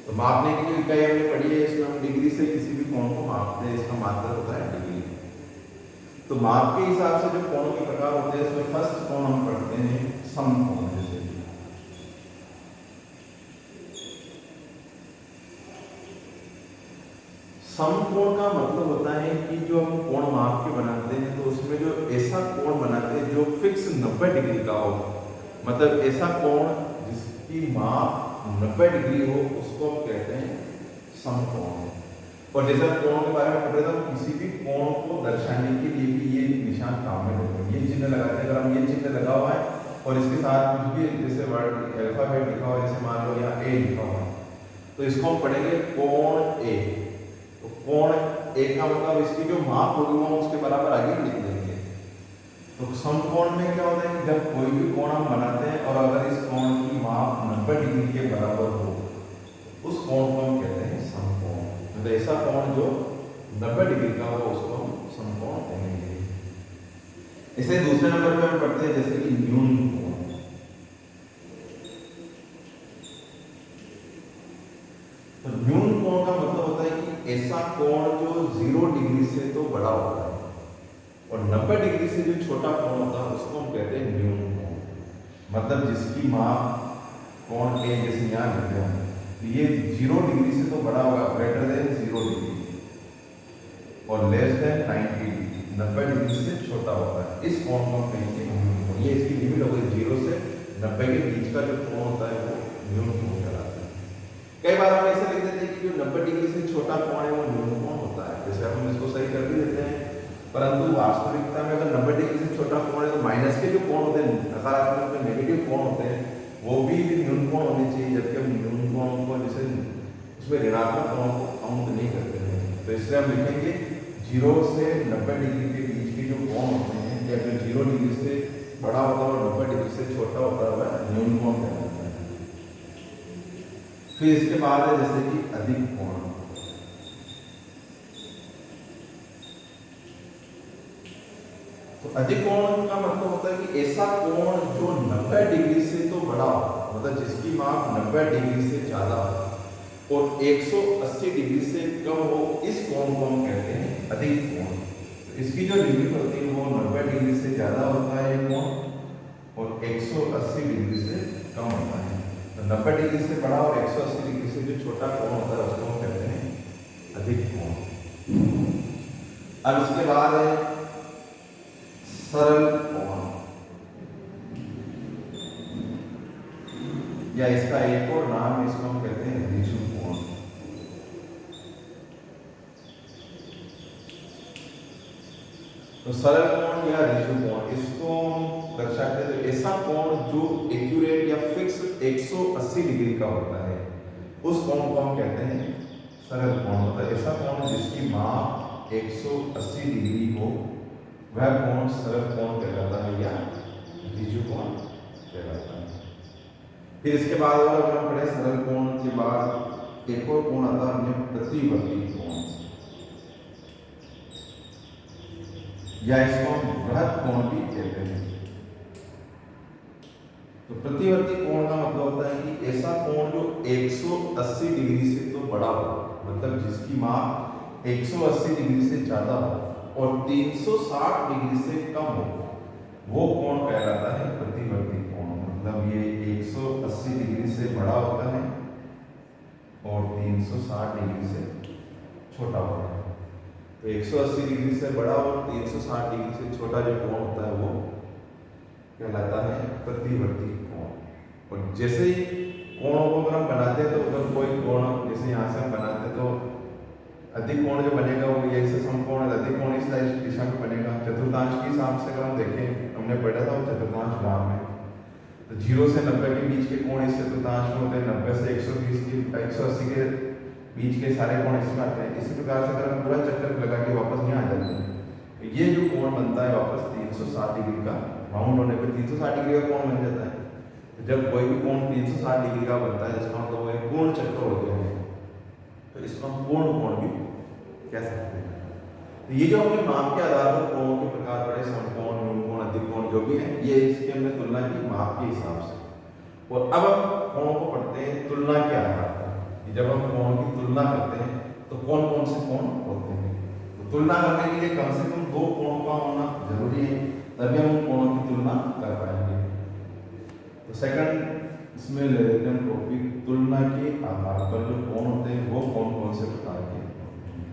तो मापने की जो इकाई हमने पढ़ी है इसमें हम डिग्री से किसी भी कोण को मापते हैं, इसका मात्रक होता है डिग्री। तो माप के हिसाब से जो कोणों के प्रकार होते हैं इसमें फर्स्ट कोण हम पढ़ते हैं समकोण। जैसे समकोण का मतलब होता है कि जो हम कोण माप के बनाते हैं तो उसमें जो ऐसा कोण बनाते हैं जो फिक्स 90 डिग्री का हो, मतलब ऐसा कोण जिसकी माप 90 डिग्री हो उसको हम कहते हैं समकोण। और जैसे हम कोण के बारे में पढ़ रहे थे, किसी भी कोण को दर्शाने के लिए भी ये निशान काम में लेते हैं, ये चिन्ह लगाते हैं। अगर हम ये चिन्ह लगा हुआ है और इसके साथ कुछ भी जैसे वर्ड अल्फाबेट लिखा हुआ है, जैसे मान लो यहाँ ए लिखा हुआ है, तो इसको हम पढ़ेंगे कोण ए। तो कोण ए का मतलब इसकी जो माप होगी वो उसके बराबर आगे लिख देंगे। तो समकोण में क्या होता है कि जब कोई भी कोण हम बनाते हैं और अगर इस कोण की माप 90 डिग्री के बराबर हो उस कोण को हम कहते हैं समकोण। तो ऐसा कोण जो 90 डिग्री का हो उसको हम समकोण कहेंगे। इसे दूसरे नंबर पे हम पढ़ते हैं जैसे कि न्यून कोण। तो न्यून कोण का मतलब होता है कि ऐसा कोण जो 0 डिग्री से तो बड़ा होता है और 90 डिग्री से जो छोटा कोण होता है उसको हम कहते हैं न्यून कोण। मतलब जिसकी माप कोण ए जैसे यहाँ लिखते हैं तो ये 0 डिग्री से तो बड़ा होगा, ग्रेटर देन 0 डिग्री और लेस देन 90 डिग्री, 90 डिग्री से छोटा होता है। इस कोण को हम कहेंगे न्यून कोण। ये इसकी लिमिट होगी, 0 से 90 के बीच का जो कोण होता है वो न्यून कोण कहलाता है। कई बार हम ऐसा लिख देते हैं कि जो 90 डिग्री से छोटा कोण है वो न्यून कोण होता है, जैसे हम इसको सही कर भी देते हैं। परंतु वास्तविकता में अगर 90 डिग्री से छोटा कोण है तो माइनस के जो कोण होते हैं, नकारात्मक में नेगेटिव कोण होते हैं, वो भी न्यून कोण होने चाहिए। जबकि हम न्यून कोण को जैसे उसमें ऋणात्मक कोण को काउंट नहीं करते हैं, तो इसलिए हम लिखेंगे 0 से 90 डिग्री के बीच के जो कोण होते हैं या जो 0 डिग्री से बड़ा होता है और 90 डिग्री से छोटा होता है वह न्यून कोण कहलाता है। फिर इसके बाद है जैसे कि अधिक कोण। तो अधिक कोण का मतलब होता है कि ऐसा कोण जो 90 डिग्री से तो बड़ा हो, मतलब जिसकी माप 90 डिग्री से ज्यादा हो और 180 डिग्री से कम हो, इस कोण को हम कहते हैं अधिक कोण। तो इसकी जो लिमिट होती है वो 90 डिग्री से ज्यादा होता है कोण और 180 डिग्री से कम होता है। तो 90 डिग्री से बड़ा और 180 डिग्री से जो छोटा कोण होता है उसको हम कहते हैं अधिक कोण। अब इसके बाद है सरल कोण, या इसका एक और नाम है, इसको हम कहते हैं ऋजु कोण। तो सरल कोण या ऋजु कोण इसको दर्शाते हैं ऐसा कोण जो एक्यूरेट या फिक्स 180 डिग्री का होता है, उस कोण को हम कहते हैं सरल कोण। मतलब ऐसा कोण जिसकी माप 180 डिग्री हो वह कोण सरल कोण कहलाता है या ऋजु कोण कहलाता है। फिर इसके बाद अगर हम पढ़े सरल कोण के बाद एक और कोण आता है अपने प्रतिवर्ती कोण, या इसको हम बृहद कोण भी कहते हैं। तो प्रतिवर्ती कोण का मतलब होता है कि ऐसा कोण जो 180 डिग्री से तो बड़ा हो, मतलब जिसकी माप 180 डिग्री से ज्यादा हो और 360 डिग्री से कम हो, वो कोण कहलाता है प्रतिवर्ती कोण। मतलब ये 180 डिग्री से बड़ा होता है और 360 डिग्री से छोटा होता है। तो 180 डिग्री से बड़ा और 360 डिग्री से छोटा जो कोण होता है वो कहलाता है प्रतिवर्ती कोण। और जैसे ही कोणों को अगर हम बनाते हैं तो अगर कोई कोण जैसे यहाँ से हम बनाते हैं तो अधिक कोण जो बनेगा वो ये से समकोण अधिक कोण इस दिशा में बनेगा। चतुर्थांश के हिसाब से अगर हम देखें, हमने पढ़ा था चतुर्थांश ग्राफ में, तो 0 से 90 के बीच के कोण इस चतुर्थांश में होते हैं, 90 से 120 के 180 के बीच के सारे कोण इसमें आते हैं। इसी प्रकार से अगर हम पूरा चक्कर लगा के वापस यहाँ आ जाते हैं तो ये जो कोण बनता है वापस 360 डिग्री का राउंड होने पर 360 डिग्री का कोण बन जाता है। तो जब कोई भी कोण 360 डिग्री का बनता है जिसका मतलब वो एक पूर्ण चक्र हो गया है, तो इसको हम पूर्ण कोण भी कह सकते हैं। तो ये जो हमने माप के आधार पर कोणों के प्रकार पढ़े, समकोण, न्यूनकोण, अधिकोण जो भी है, ये इसके हमने तुलना की माप के हिसाब से। और अब हम कोणों को पढ़ते हैं तुलना के आधार पर। जब हम कोणों की तुलना करते हैं तो कौन कौन से कोण होते हैं, तो तुलना करने के लिए कम से कम 2 कोणों का होना जरूरी है, तभी हम उन कोणों की तुलना कर पाएंगे। तो सेकंड इसमें ले लेते हैं टॉपिक, तुलना के आधार पर जो कोण होते हैं वो कौन कौन से प्रकार के होते हैं।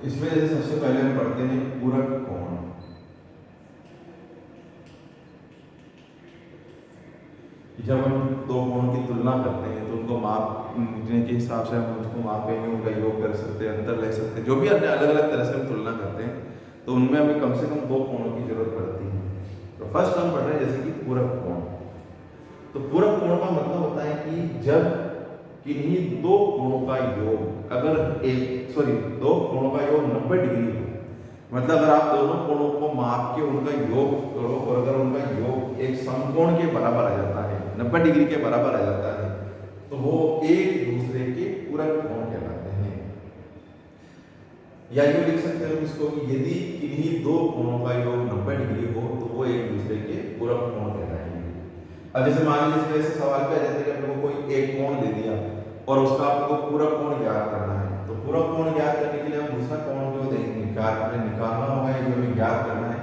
इसमें जैसे सबसे पहले हम पढ़ते हैं पूरक कोण। जब हम 2 कोणों की तुलना करते हैं तो उनको मापने के हिसाब से हम उसको मापेंगे, उनका योग कर सकते हैं, अंतर ले सकते हैं, जो भी अन्य अलग अलग तरह से हम तुलना करते हैं, तो उनमें हमें कम से कम 2 कोणों की जरूरत पड़ती है। तो फर्स्ट हम पढ़ रहे हैं जैसे कि पूरक कोण। तो पूरक कोण का मतलब होता है कि जब किन्हीं 2 कोणों का योग अगर 2 कोणों का योग 90 डिग्री हो, मतलब अगर आप दोनों कोणों को माप के उनका योग करो और अगर उनका योग एक समकोण के बराबर आ जाता है, 90 डिग्री के बराबर आ जाता है, तो वो एक दूसरे के पूरक कोण कहलाते हैं। या यूं लिख सकते हैं इसको कि यदि किन्हीं 2 कोणों का योग 90 डिग्री हो तो वो एक दूसरे के पूरक कोण कहलाएंगे। अब जैसे मान लीजिए ऐसे सवाल पे आ जाते हैं कि आपको कोई एक कोण दे दिया और उसका आपको पूरक कोण ज्ञात करना है, तो पूरक कोण ज्ञात करने के लिए हम दूसरा कोण जो निकालना होगा या जो हमें ज्ञात करना है,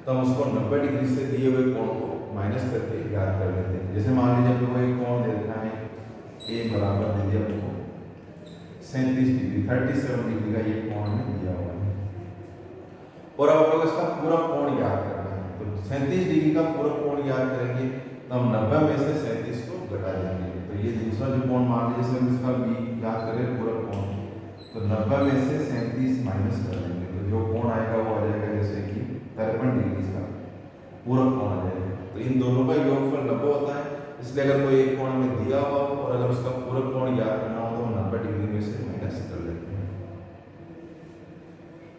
तो हम उसको 90 डिग्री से दिए हुए कोण को माइनस करके ज्ञात कर लेते हैं। जैसे मान लीजिए आपको एक कोण दे रखा है ए बराबर दे दिया आपको 37 डिग्री, 37 डिग्री का ये कोण हमें दिया हुआ है और अब आपको इसका पूरा कोण ज्ञात करना है। तो 37 डिग्री का पूरा कोण ज्ञात करेंगे तो हम 90 में से 37 को घटा देंगे। तो ये दूसरा जो कोण मान लीजिए हम इसका बी ज्ञात करें पूरा कोण, तो 90 में से 37 माइनस कर देंगे, तो जो कोण आएगा वो आ जाएगा जैसे कि 53 डिग्री का पूरा कोण आ जाएगा। तो इन दोनों का योगफल 90 होता है, इसलिए अगर कोई एक कोण हमें दिया हुआ हो और अगर उसका पूरा कोण ज्ञात करना हो तो हम 90 डिग्री में से माइनस कर लेते हैं।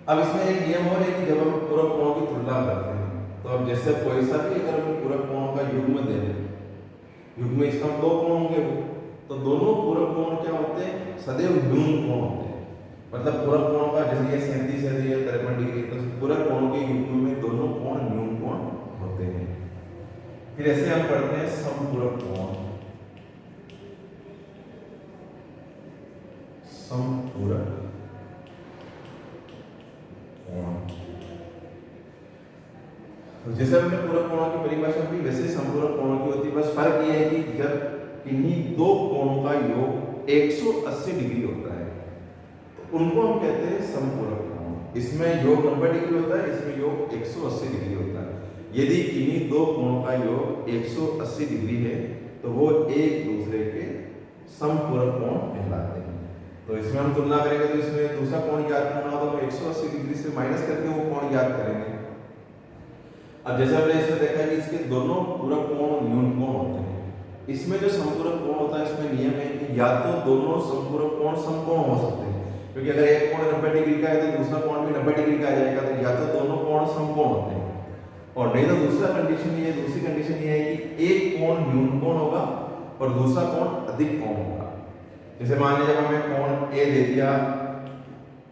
अब इसमें एक नियम और है कि जब हम पूरा कोण की तुलना करते हैं तो अब जैसे कोई सा भी अगर हम पूरा कोणों का युग्म दे दें, युग्म इसका 2 कोण होंगे वो, तो दोनों पूरा कोण क्या होते हैं, सदैव न्यून कोण होते हैं। मतलब पूरा कोण का जैसे ये 37 है, ये 53 डिग्री, तो पूरा कोण के युग्म में दोनों कोण न्यून कोण होते हैं। फिर ऐसे हम पढ़ते हैं समपूरक कोण। समपूरक कोण, तो जैसे हमने पूरक कोणों की परिभाषा की वैसे समपूरक कोणों की होती है, बस फर्क ये है कि जब किन्हीं 2 कोणों का योग 180 डिग्री होता है तो उनको हम कहते हैं समपूरक कोण। इसमें योग 90 डिग्री होता है, इसमें योग 180 डिग्री होता है। यदि किन्हीं 2 कोणों का योग 180 डिग्री है तो वो एक दूसरे के समपूरक कोण कहलाते हैं। तो इसमें हम तुलना करेंगे तो इसमें दूसरा कोण ज्ञात करना हो तो हम 180 डिग्री से माइनस करके वो कोण ज्ञात करेंगे। अब जैसे हमने इसमें देखा है कि इसके दोनों पूरक कोण न्यून कोण होते हैं। इसमें जो समपूरक कोण होता है इसमें नियम है कि या तो दोनों संपूरक कोण समकोण हो सकते हैं, क्योंकि अगर एक कोण 90 डिग्री का है तो दूसरा कोण भी 90 डिग्री का आ जाएगा, तो या तो दोनों कोण समकोण होते हैं, और नहीं तो दूसरी कंडीशन ये है कि एक कोण न्यून कोण होगा और दूसरा कोण अधिक कोण होगा। जैसे मान लीजिए हमें कोण ए दे दिया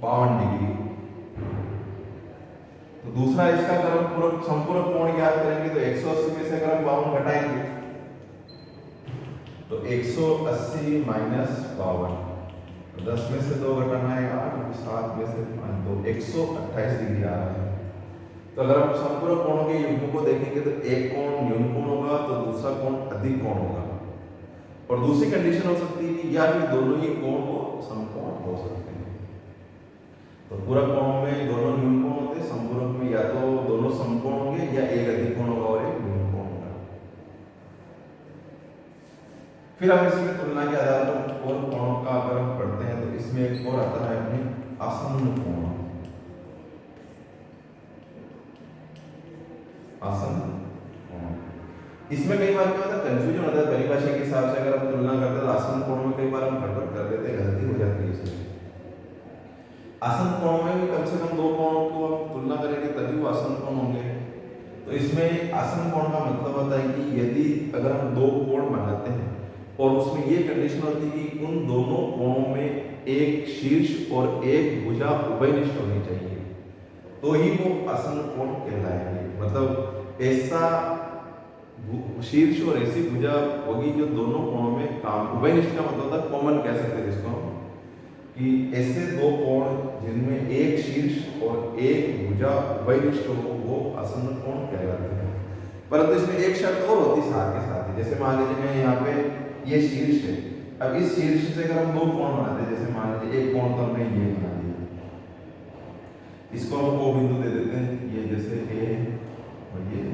52 डिग्री, तो दूसरा इसका अगर हम पूरा संपूरक कोण ज्ञात करेंगे तो 180 में से अगर हम 52 घटाएंगे तो 180 माइनस 52, 10 में से 2 घटाना है 8, 7 में से 5 2, 128 डिग्री आ रहा है। तो अगर हम संपूरक कोणों के युग्म को देखेंगे तो एक कोण न्यून कोण होगा तो दूसरा कोण अधिक कोण होगा, और दूसरी कंडीशन हो सकती है कि या फिर दोनों ही कोण को समकोण हो सकते हैं। तो पूरक कोणों में दोनों न्यून कोण होते हैं, संपूरक में या तो दोनों समकोण होंगे या एक अधिक कोण होगा और एक न्यून कोण होगा। फिर हम इसी की तुलना के आधार पर और कोणों का अगर हम पढ़ते हैं तो इसमें एक और आता है अपने आसन्न कोण। आसन्न कोण, इसमें कई बार क्या होता है कंफ्यूजन होता है परिभाषा के हिसाब से। अगर हम तुलना करते हैं तो आसन्न कोण में कई बार हम गड़बड़ कर देते हैं, गलती हो जाती है इसमें। आसन्न कोण में भी कम से कम 2 कोणों को हम तुलना करेंगे तभी वो आसन्न कोण होंगे। तो इसमें आसन्न कोण का मतलब होता है कि यदि अगर हम 2 कोण बनाते हैं और उसमें ये कंडीशन होती है कि उन दोनों कोणों में एक शीर्ष और एक भुजा उभयनिष्ठ होनी चाहिए, तो ही वो आसन्न कोण कहलाएंगे। मतलब ऐसा शीर्ष और ऐसी भुजा होगी जो दोनों कोणों में काम, उभयनिष्ठ का मतलब होता है कॉमन कह सकते हैं जिसको हम, कि ऐसे 2 कोण जिनमें एक शीर्ष और एक भुजा उभयनिष्ठ हो वो आसन्न कोण कहलाते हैं। परंतु इसमें एक शर्त और होती है साथ के साथ ही। जैसे मान लीजिए मैं यहाँ पे ये शीर्ष है, अब इस शीर्ष से अगर हम 2 कोण बनाते हैं, जैसे मान लीजिए एक कोण तो हमने ये बना दिया, इसको हम O बिंदु दे देते हैं, ये जैसे A और ये B,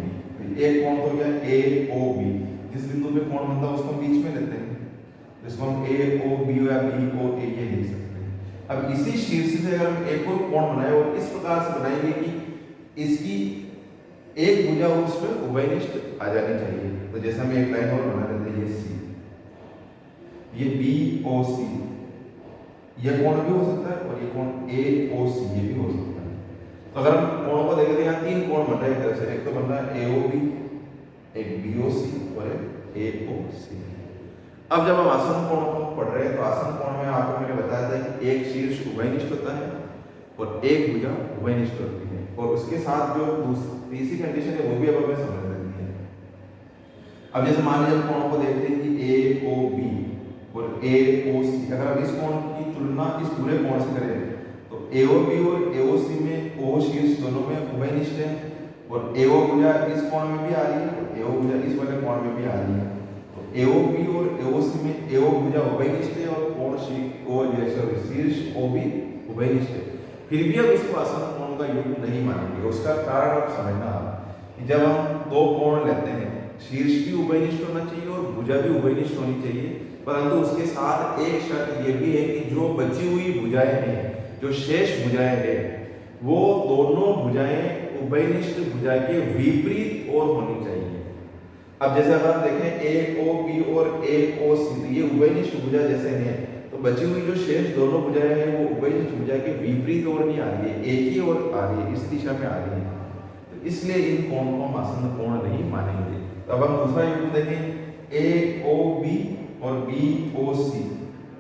एक कोण तो गया AOB, जिस बिंदु पे कोण बनता है उसको बीच में लेते हैं, इसको हम AOB या BOA ये लिख सकते हैं। अब इसी शीर्ष से अगर हम एक और कोण बनाए और इस प्रकार से बनाएंगे कि इसकी एक भुजा उस पर उभयनिष्ठ आ जानी चाहिए, तो जैसे हम एक लाइन और बना लेते हैं, ये C, ये BOC, यह कोण भी हो सकता है और ये कोण AOC ये भी हो सकता है। तो अगर हम कोणों को देखें तो यहाँ 3 कोण बन रहे हैं एक तरह से, एक तो बन रहा है AOB, एक BOC और एक AOC। अब जब हम आसन्न कोणों को पढ़ रहे हैं तो आसन्न कोण में आपको मैंने बताया था कि एक शीर्ष उभयनिष्ठ होता है और एक भुजा उभयनिष्ठ होती है, और उसके साथ जो तीसरी कंडीशन है वो भी अब हमें समझ लेनी है। अब जैसे मान लीजिए हम कोणों को देखते हैं कि AOB और AOC, अगर हम इस कोण की तुलना इस पूरे कोण से करें तो AOB और AOC में O शीर्ष दोनों में उभयनिष्ठ है, और AO भुजा इस कोण में भी आ रही है और AO भुजा इस वाले कोण में भी आ रही है। तो AOB और AOC में AO भुजा उभयनिष्ठ है और कोण शीर्ष OB उभयनिष्ठ है, फिर भी हम इसको आसन्न कोण का युग्म नहीं मानेंगे। उसका कारण आप समझना कि जब हम 2 कोण लेते हैं, शीर्ष भी उभयनिष्ठ होना चाहिए और भुजा भी उभयनिष्ठ होनी चाहिए, परंतु उसके साथ एक शर्त ये भी है कि जो बची हुई भुजाएं हैं, जो शेष भुजाएं हैं, वो दोनों भुजाएं उभयनिष्ठ भुजा के विपरीत और होनी चाहिए। अब जैसे अगर आप देखें AOB और AOC, तो ये उभयनिष्ठ भुजा जैसे हैं, तो बची हुई जो शेष दोनों भुजाएं हैं वो उभयनिष्ठ भुजा के विपरीत ओर नहीं आ रही है, एक ही ओर आ रही है, इस दिशा में आ रही है, तो इसलिए इन कोण को हम आसन्न कोण नहीं मानेंगे। तो अब हम दूसरा युग्म देखें AOB और BOC,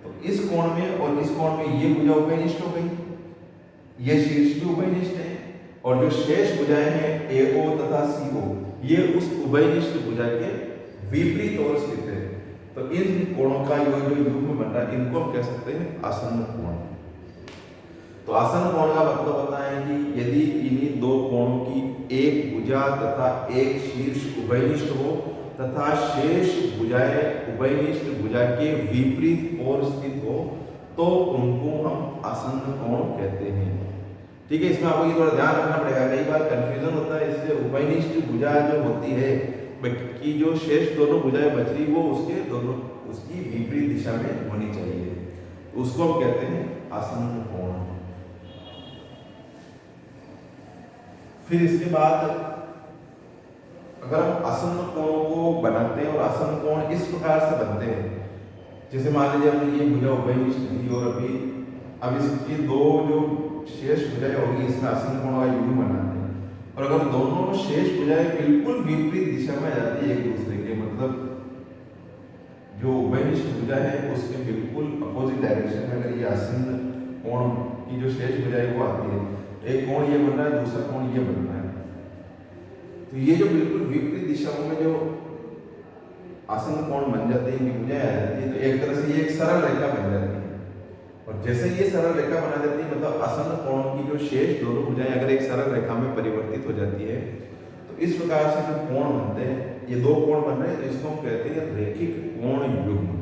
तो इस कोण में और इस कोण में ये भुजा उभयनिष्ठ हो गई, ये शीर्ष भी उभयनिष्ठ है, और जो शेष भुजाएं हैं AO तथा CO ये उस उभयनिष्ठ भुजा के विपरीत ओर स्थित है। तो इन कोणों का जो युग्म बन रहा है इनको हम कह सकते हैं आसन्न कोण। तो आसन्न कोण का मतलब होता है कि यदि इन्हीं 2 कोणों की एक भुजा तथा एक शीर्ष उभयनिष्ठ हो तथा शेष भुजाएं उभयनिष्ठ भुजा के विपरीत ओर स्थित हो तो उनको हम आसन्न कोण कहते हैं। ठीक है, इसमें आपको ये थोड़ा ध्यान रखना पड़ेगा, कई बार कंफ्यूजन होता है, इसलिए उभयनिष्ठ भुजा जो होती है कि जो शेष दोनों भुजाएं बच रही वो उसकी विपरीत दिशा में होनी चाहिए, तो उसको हम कहते हैं आसन्न कोण। फिर इसके बाद अगर हम आसन्न कोणों को बनाते हैं और आसन्न कोण इस प्रकार से बनते हैं जैसे मान लीजिए हमने ये भुजा उभयनिष्ठ ली और अब इसकी दो जो शेष भुजाएं होगी इसमें आसन कोण का युग्म बनाते हैं, और अगर दोनों शेष भुजाएं बिल्कुल विपरीत दिशा में जाती है एक दूसरे के, मतलब जो उभयनिष्ठ भुजा है उसके बिल्कुल अपोजिट डायरेक्शन में अगर ये आसन कोण की जो शेष भुजाएं वो आती है, एक कोण ये बन रहा है, दूसरा कोण ये बन रहा है, तो ये जो बिल्कुल विपरीत दिशाओं में जो आसन कोण बन जाते हैं, भुजाएं आ जाती है, तो एक तरह से ये एक सरल रेखा बन जाती है। और जैसे ये सरल रेखा बना देती है, मतलब आसन कोणों की जो शेष दोनों भुजाएं अगर एक सरल रेखा में परिवर्तित हो जाती है, तो इस प्रकार से जो कोण बनते हैं, ये दो कोण बन रहे हैं, तो इसको हम कहते हैं रैखिक कोण युग्म।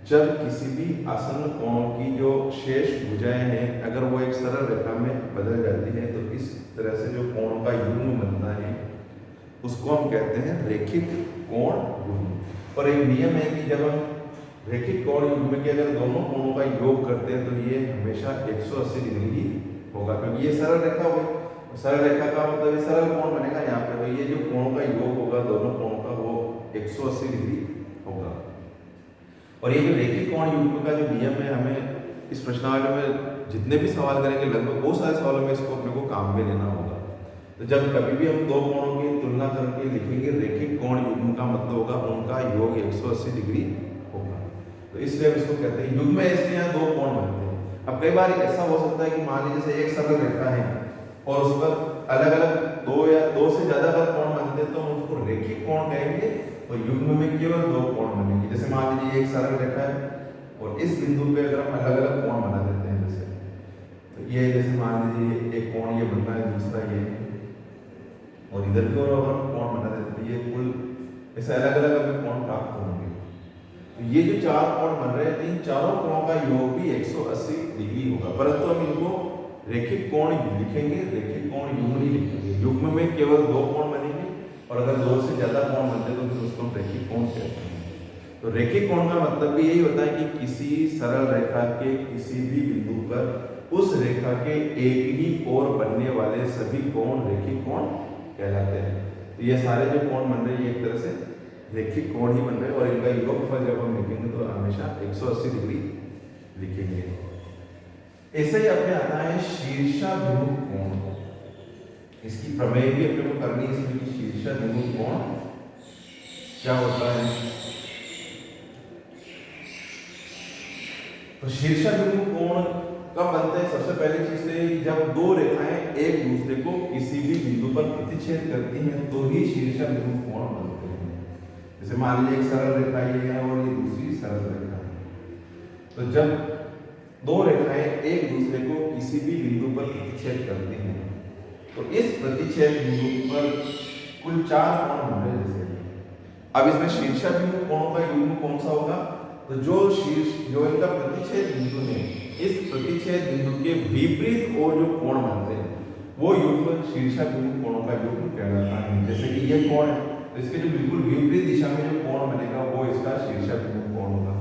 जब किसी भी आसन कोणों की जो शेष भुजाएं हैं अगर वो एक सरल रेखा में बदल जाती है, तो इस तरह से जो कोण का युग्म बनता है उसको हम कहते हैं रैखिक कोण युग्म। और एक नियम है कि जब हम रैखिक कोण युग्म के अगर दोनों कोणों का योग करते हैं तो ये हमेशा 180 डिग्री ही होगा, क्योंकि ये सरल रेखा होगी। सरल रेखा का मतलब ये सरल कोण बनेगा यहाँ पे, तो ये जो कोणों का योग होगा दोनों कोणों का वो 180 डिग्री होगा। और ये जो रैखिक कोण युग्म का जो नियम है, हमें इस प्रश्नावली में जितने भी सवाल करेंगे लगभग बहुत सारे सवालों में इसको अपने को काम में लेना होगा। तो जब कभी भी हम दो कोणों की तुलना करके लिखेंगे रैखिक कोण युग्म का मतलब होगा उनका योग 180 डिग्री होगा, तो इसलिए हम इसको कहते हैं युग्म। इसलिए यहाँ दो कोण बनते हैं। अब कई बार ऐसा हो सकता है कि मान लीजिए जैसे एक सरल रेखा है और उस पर अलग अलग दो या दो से ज्यादा अगर कोण बनते हैं तो हम उसको रैखिक कोण कहेंगे, और युग्म में केवल दो कोण बनेंगे। जैसे मान लीजिए एक सरल रेखा है और इस बिंदु पे अगर हम अलग अलग कोण बना देते हैं, जैसे तो ये जैसे मान लीजिए एक कोण ये बनता है, दूसरा ये, और इधर की ओर अगर हम कोण बना देते हैं, ये कुल ऐसे अलग अलग हमें कोण प्राप्त होंगे। तो ये जो चार कोण बन रहे हैं, इन चारों कोणों का योग भी 180 डिग्री होगा, परंतु हम इनको रैखिक कोण लिखेंगे, रैखिक कोण युग्म नहीं लिखेंगे। युग्म में केवल दो कोण बनेंगे, और अगर दो से ज्यादा कोण बनते हैं तो फिर उसको रैखिक कोण कहते हैं। तो रैखिक कोण का मतलब भी यही होता है कि किसी सरल रेखा के किसी भी बिंदु पर उस रेखा के एक ही ओर बनने वाले सभी कोण रैखिक कोण कहलाते हैं। तो ये सारे जो कोण बन रहे हैं एक तरह से रैखिक कोण ही बन रहे हैं, और इनका योगफल जब हम लिखेंगे तो हमेशा 180 डिग्री लिखेंगे। ऐसे ही अपने आता है शीर्षाभिमुख कोण। इसकी प्रमेय भी अपने को करनी है, इसमें शीर्षाभिमुख कोण क्या होता है। तो शीर्षाभिमुख कोण कब बनते हैं? सबसे पहली चीज है जब दो रेखाएं एक दूसरे को किसी भी बिंदु पर प्रतिच्छेद करती हैं तो ही शीर्षाभिमुख कोण बनते हैं। जैसे मान लीजिए एक सरल रेखा ये है और ये दूसरी सरल रेखा है, तो जब दो रेखाएं एक दूसरे को किसी भी बिंदु पर प्रतिच्छेद करती हैं तो इस प्रतिच्छेद बिंदु पर कुल चार कोण बन रहे हैं। जैसे अब इसमें शीर्षाभिमुख कोणों का युग्म कौन सा होगा? तो जो इनका प्रतिच्छेद बिंदु है, इस प्रतिच्छेद बिंदु के विपरीत और जो कोण बनते हैं वो युग्म शीर्षाभिमुख कोणों का युग्म कहलाता है। जैसे कि ये कोण है तो इसके जो बिल्कुल विपरीत दिशा में जो कोण बनेगा वो इसका शीर्षाभिमुख कोण होगा,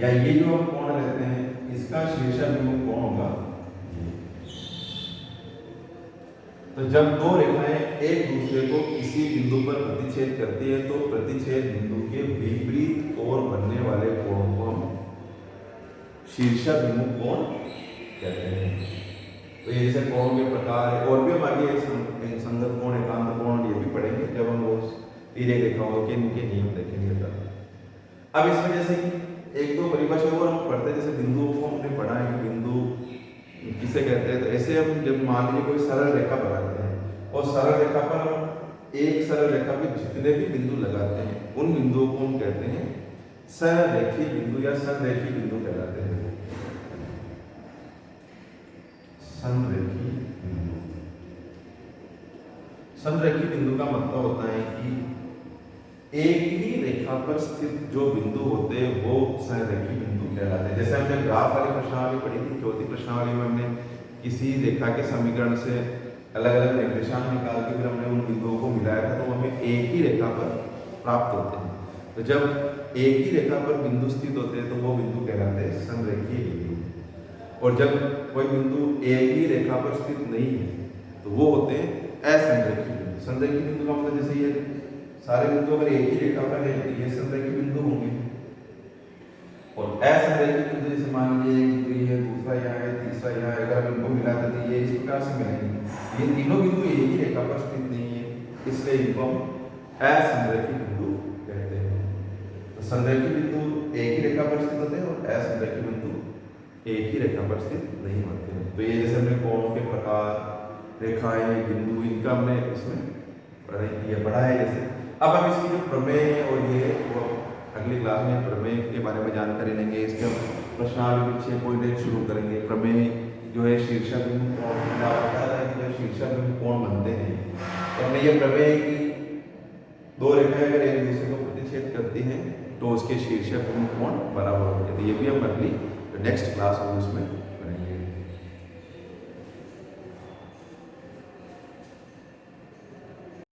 या ये जो हम कोण लेते हैं इसका शीर्षाभिमुख कोण होगा। तो जब दो रेखाएं एक दूसरे को किसी बिंदु पर प्रतिच्छेद करती है तो प्रतिच्छेद बिंदु के विपरीत ओर बनने वाले कोण को हम शीर्षाभिमुख कोण कहते हैं। तो ये जैसे कोण के प्रकार है, और भी हम आगे संगत कोण, एकांत कोण ये भी पढ़ेंगे जब हम वो तिर्यक रेखाओं के इनके नियम देखेंगे तब। अब इसमें जैसे कि एक दो परिभाषा और हम पढ़ते हैं, जैसे बिंदुओं को हमने पढ़ा है कि बिंदु किसे कहते हैं। तो ऐसे हम जब मान लीजिए कोई सरल रेखा बनाते हैं और सरल रेखा पर हम एक सरल रेखा पे जितने भी बिंदु लगाते हैं उन बिंदुओं को हम कहते हैं सररेखीय बिंदु या संरेखीय बिंदु कहलाते हैं। संरेखीय बिंदु, संरेखीय बिंदु का मतलब होता है कि एक ही रेखा पर स्थित जो बिंदु होते हैं वो संरेखीय बिंदु कहलाते हैं। जैसे हमने ग्राफ वाली प्रश्नावली पढ़ी थी, चौथी प्रश्नावली में हमने किसी रेखा के समीकरण से अलग अलग निर्देशांक निकाल के फिर हमने उन बिंदुओं को मिलाया था तो हमें एक ही रेखा पर प्राप्त होते हैं। तो जब एक ही रेखा पर बिंदु स्थित होते हैं तो वो बिंदु कहलाते हैं संरेखीय बिंदु, और जब कोई बिंदु एक ही रेखा पर स्थित नहीं है तो वो होते हैं असंरेखीय बिंदु। संरेखीय बिंदु का मतलब जैसे ये सारे बिंदु अगर एक ही रेखा पर है तो ये संरेखीय प्रकार से मिलेंगे। ये तीनों बिंदु एक ही रेखा पर स्थित नहीं है, इसलिए इनको हम असंरेखित बिंदु कहते हैं। तो संरेखित बिंदु एक ही रेखा पर स्थित होते हैं और असंरेखित बिंदु एक ही रेखा पर स्थित नहीं होते हैं। तो ये जैसे हमने कोणों के प्रकार, रेखाएं, बिंदु, इनका हमने इसमें पढ़ा है। जैसे अब हम इसकी जो प्रमेय है और ये वो अगली क्लास में प्रमेय के बारे में जानकारी लेंगे। इसके हम प्रश्नावली पीछे पॉइंट शुरू करेंगे। प्रमेय जो है शीर्षक बिंदु कोण, क्या होता है कि जो शीर्षक बिंदु कोण बनते हैं, तो हमने ये प्रमेय की दो रेखाएं अगर एक दूसरे को प्रतिच्छेद करती हैं तो उसके शीर्षक बिंदु कोण बराबर होते हैं। तो ये भी हम अगली नेक्स्ट क्लास में उसमें